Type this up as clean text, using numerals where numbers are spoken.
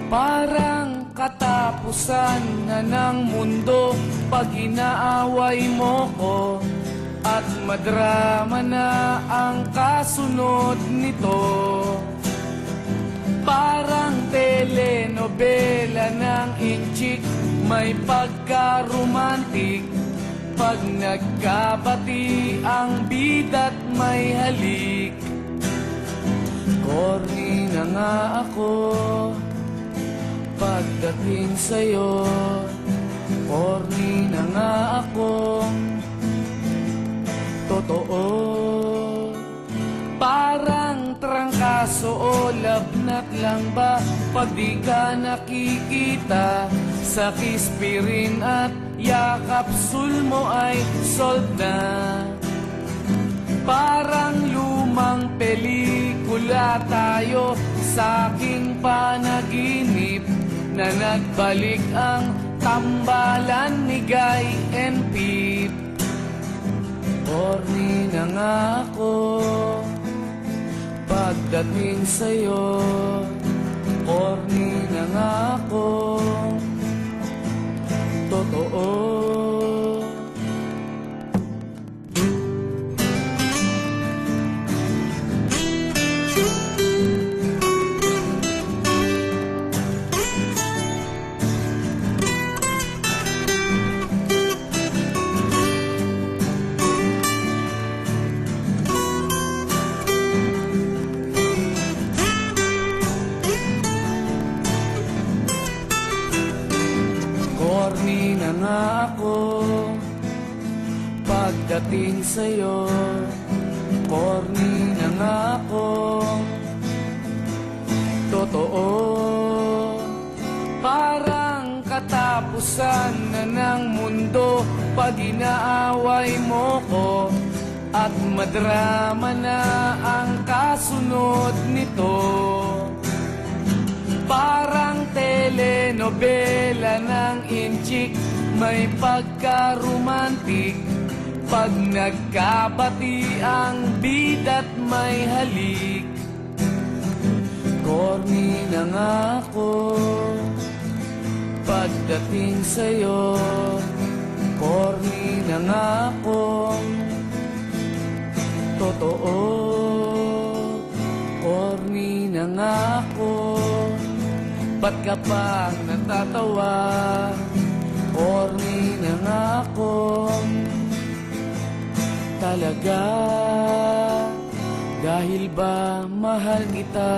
Parang katapusan na ng mundo pag inaaway mo ko, at madrama na ang kasunod nito. Parang telenovela ng inchik, may pagka-romantic pag nagkabati ang bida't may halik. Corny na nga ako pagdating sa'yo, corny na nga akong totoo. Parang trangkaso o labnat lang ba pag di ka nakikita? Sa kispirin at yakapsul mo ay sold na. Parang lumang pelikula tayo sa aking panaginip, na nagbalik ang tambalan ni Guy and Pete. Corny na nga ako pagdating sa'yo, corny na nga ako totoo. Corny na nga ako pagdating sa'yo, corny na nga ako totoo. Parang katapusan na ng mundo pag inaaway mo ko, at madrama na ang kasunod nito. Parang telenovela ng inchik, may pagka-romantic pag nagkabati ang bida't may halik. Corny na nga ako pagdating sa'yo, corny na nga akong totoo. Corny na nga ako, ba't ka pa natatawa? Corny na nga ako talaga, dahil ba mahal kita?